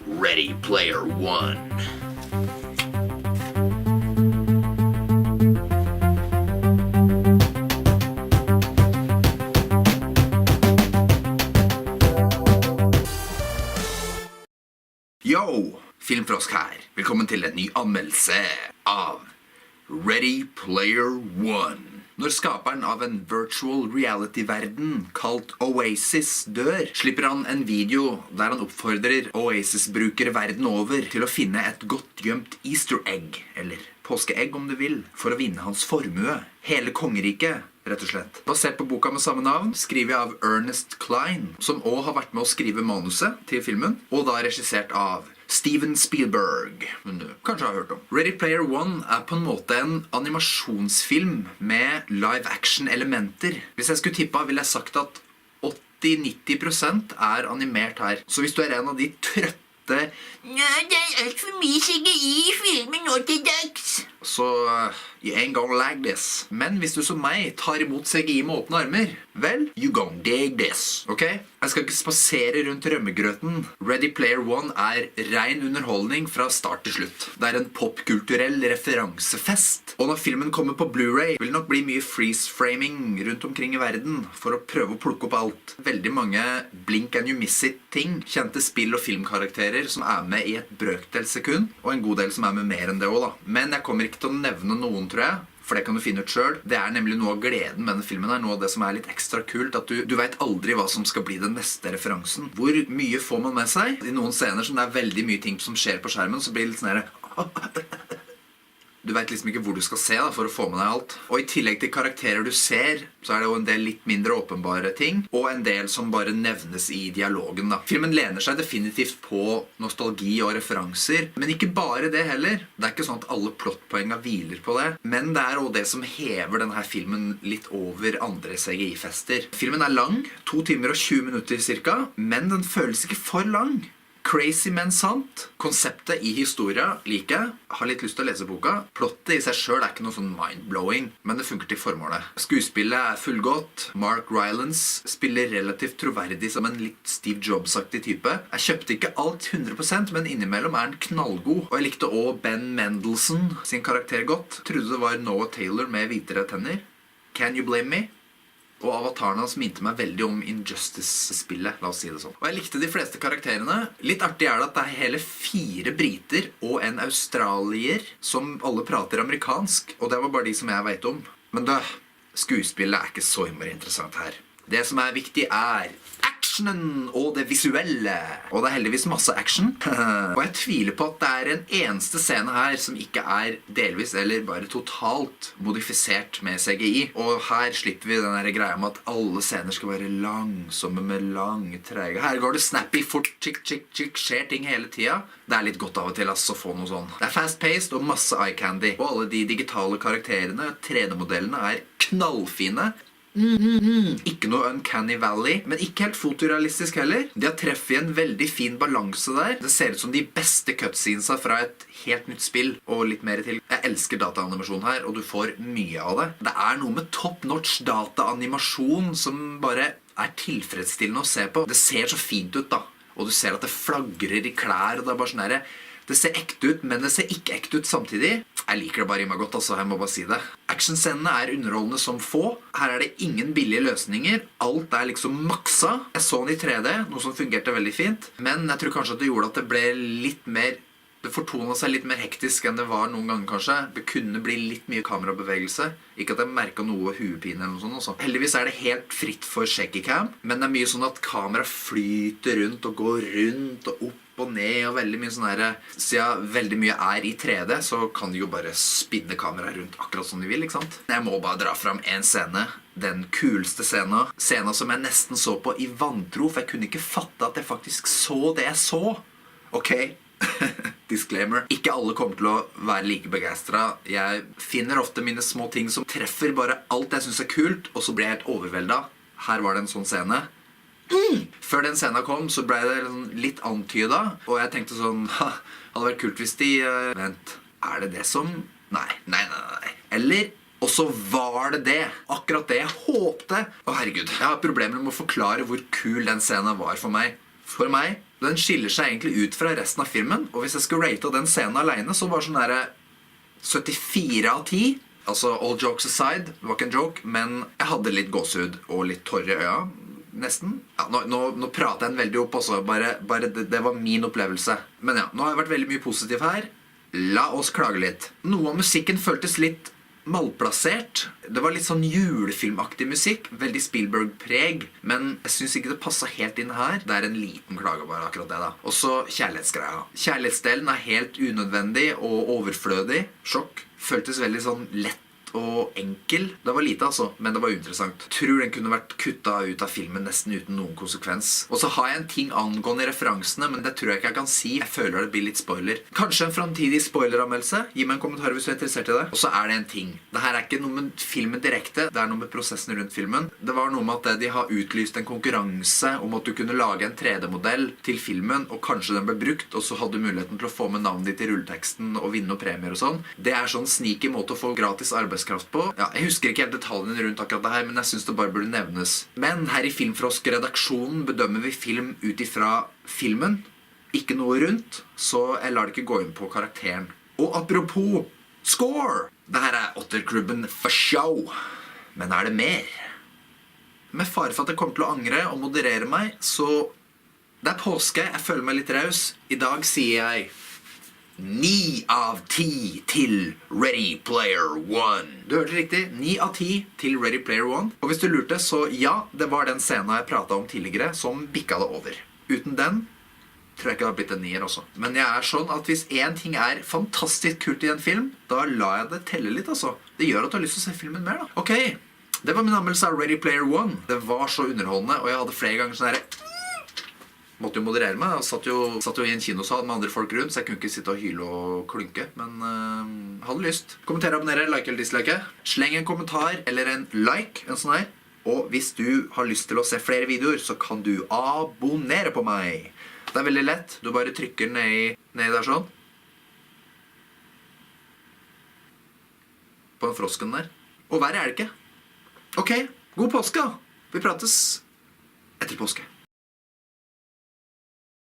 Ready Player One. Yo, Filmfrosk her. Velkommen til en ny anmeldelse av Ready Player One. Når skaperen av en virtual reality-verden kalt Oasis dør, slipper han en video der han oppfordrer Oasis-brukere verden over til å finne et godt gjemt easter egg, eller påskeegg om du vil, for å vinne hans formue. Hele kongeriket, rett og slett. Basert på boka med samme navn, skriver jeg av Ernest Cline, som også har vært med å skrive manuset til filmen, og da regissert av Steven Spielberg, men du kanskje har hørt om. Ready Player One er på en måte en animasjonsfilm med live-action-elementer. Hvis jeg skulle tippa, ville jeg sagt at 80-90% er animert her. Så hvis du er en av de trøtte «Ja, det er alt for mye CGI i filmen nå til dags», så you ain't gonna like this. Men hvis du som meg tar imot CGI med åpne armer, vel, you gonna dig this, ok? Jeg skal ikke spasere rundt rømmegrøten. Ready Player One er ren underholdning fra start til slutt. Det er en popkulturell referansefest. Og når filmen kommer på Blu-ray, vil det nok bli mye freeze-framing rundt omkring i verden for å prøve å plukke opp alt. Veldig mange blink and you miss it-ting. Kjente spill- og filmkarakterer som er med i et brøkdel sekund, og en god del som er med mer enn det også da. Men jeg kommer ikke til å nevne noen, tror jeg, for det kan du finne ut selv. Det er nemlig noe av gleden med denne filmen her, noe av det som er litt ekstra kult, at du vet aldri hva som skal bli den neste referansen. Hvor mye får man med seg? I noen scener som det er veldig mye ting som skjer på skjermen, så blir det litt sånn her... Du vet liksom ikke hvor du skal se da, for å få med deg alt. Og i tillegg til karakterer du ser, så er det jo en del litt mindre åpenbare ting, og en del som bare nevnes i dialogen da. Filmen lener seg definitivt på nostalgi og referanser, men ikke bare det heller. Det er ikke sånn at alle plottpoengene hviler på det, men det er også det som hever denne filmen litt over andre CGI-fester. Filmen er lang, 2 timer og 20 minutter cirka, men den føles ikke for lang. Crazy, men sant. Konseptet i historia liker jeg. Har litt lyst til å lese boka. Plottet i seg selv er ikke noe sånn mind-blowing, men det funker til formålet. Skuespillet er fullgodt. Mark Rylance spiller relativt troverdig som en litt Steve Jobs-aktig type. Jeg kjøpte ikke alt 100%, men innimellom er den knallgod. Og jeg likte også Ben Mendelsohn sin karakter godt. Trodde det var Noah Taylor med hvitere tenner. Can you blame me? Og avataren hans minte meg veldig om Injustice-spillet, la oss si det sånn. Og jeg likte de fleste karakterene. Litt artig er det at det er hele 4 briter og en australier som alle prater amerikansk, og det var bare de som jeg vet om. Men da, skuespillet er ikke så innmari interessant her. Det som er viktig er actionen og det visuelle. Og det er heldigvis masse action. Og jeg tviler på at det er en eneste scene her som ikke er delvis eller bare totalt modifisert med CGI. Og her slipper vi den der greia med at alle scener skal være langsomme med lange trege. Her går det snappy, fort, tjikk, tjikk, tjikk, skjer ting hele tiden. Det er litt godt av og til altså, å få noe sånn. Det er fast-paced og masse eye candy. Og alle de digitale karakterene, 3D-modellene, er knallfine. Ikke noe Uncanny Valley, men ikke helt fotorealistisk heller. De har treffet en veldig fin balanse der. Det ser ut som de beste cutscenesa fra et helt nytt spill, og litt mer til. Jeg elsker dataanimasjon her, og du får mye av det. Det er noe med top-notch dataanimasjon som bare er tilfredsstillende å se på. Det ser så fint ut da, og du ser at det flagrer i klær, og det er bare sånn her. Det ser ekte ut, men det ser ikke ekte ut samtidig. Jeg liker det bare i meg godt, altså, jeg må bare si det. Actionscenene er underholdende som få. Her er det ingen billige løsninger. Alt er liksom maksa. Jeg så den i 3D, noe som fungerte veldig fint. Men jeg tror kanskje at det gjorde at det ble litt mer... Det fortonet seg litt mer hektisk enn det var noen ganger kanskje. Det kunne bli litt mye kamerabevegelse. Ikke at jeg merket noe huepine eller noe sånt også. Heldigvis er det helt fritt for shaky cam, men det er mye sånn at kamera flyter rundt og går rundt og opp og ned, og veldig mye sånn her. Siden veldig mye er i 3D, så kan de jo bare spinne kameraet rundt akkurat som de vil, ikke sant? Jeg må bare dra fram en scene. Den kuleste scenen. Scenen som jeg nesten så på i vantro, for jeg kunne ikke fatte at jeg faktisk så det jeg så. Ok, disclaimer. Ikke alle kommer til å være like begeistret. Jeg finner ofte mine små ting som treffer bare alt jeg synes er kult, og så blir jeg helt overveldet. Her var det en sånn scene. Før den scenen kom så ble det litt antydet, og jeg tenkte sånn, hadde vært kult hvis de vent, er det det som? Nei. Eller, og så var det det, akkurat det jeg håpte. Å herregud, jeg har problemer med å forklare hvor kul den scenen var for meg. For meg, Den skiller seg egentlig ut fra resten av filmen, og hvis jeg skulle rate den scenen alene, så var det sånn der 74 av 10. Altså, all jokes aside, det var ikke en joke, men jeg hadde litt gåsehud og litt tårer i øya, nesten. Ja, nå prater jeg den veldig opp også, bare det var min opplevelse. Men ja, nå har jeg vært veldig mye positiv her. La oss klage litt. Noe av musikken føltes litt malplassert. Det var litt sånn julefilmaktig musikk, veldig Spielberg-preg, men jeg synes ikke det passet helt inn her. Det er en liten klage bare, akkurat det da. Også kjærlighetsgreia. Kjærlighetsdelen er helt unødvendig og overflødig. Sjokk. Føltes veldig sånn lett og enkel. Det var lite altså, men det var uinteressant. Tror den kunne vært kuttet ut av filmen nesten uten noen konsekvens. Og så har jeg en ting angående referansene, men det tror jeg ikke jeg kan si. Jeg føler det blir litt spoiler. Kanskje en fremtidig spoileranmeldelse? Gi meg en kommentar hvis du er interessert i det. Og så er det en ting. Det her er ikke noe med filmen direkte, det er noe med prosessen rundt filmen. Det var noe med at de har utlyst en konkurranse om at du kunne lage en 3D-modell til filmen, og kanskje den ble brukt, og så hadde du muligheten til å få med navnet ditt i rulleteksten og vinne noen premier og sånn. Det er sånn sneaky måte å få gratis arbeidskraft på. Ja, jeg husker ikke helt detaljene rundt akkurat det her, men jeg synes det bare burde nevnes. Men her i Filmfrosk-redaksjonen bedømmer vi film ut ifra filmen, ikke noe rundt, så jeg lar det ikke gå inn på karakteren. Og apropos score! Dette er Otterklubben for show. Men er det mer? Med fare for at jeg kommer til å angre og moderere meg, så det er påske, jeg føler meg litt raus. I dag sier jeg 9 av 10 til Ready Player One. Du hørte riktig, 9 av 10 til Ready Player One. Og hvis du lurte, så ja, det var den scenen jeg pratet om tidligere som bikket det over. Uten den tror jeg ikke det har blitt en 9-er også. Men jeg er sånn at hvis en ting er fantastisk kult i en film, da lar jeg det telle litt altså. Det gjør at du har lyst til å se filmen mer da. Ok, det var min anmeldelse av Ready Player One. Det var så underholdende, og jeg hadde flere ganger sånn her måtte jo moderere meg. Jeg satt jo i en kinosal med andre folk rundt, så jeg kunne ikke sitte og hyle og klunke, men hadde lyst. Kommenter, abonnere, like eller dislike. Sleng en kommentar eller en like, en sånn her. Og hvis du har lyst til å se flere videoer, så kan du abonnere på meg. Det er veldig lett. Du bare trykker ned der sånn. På den frosken der. Og verre er det ikke. Ok, god påske da. Vi prates etter påske.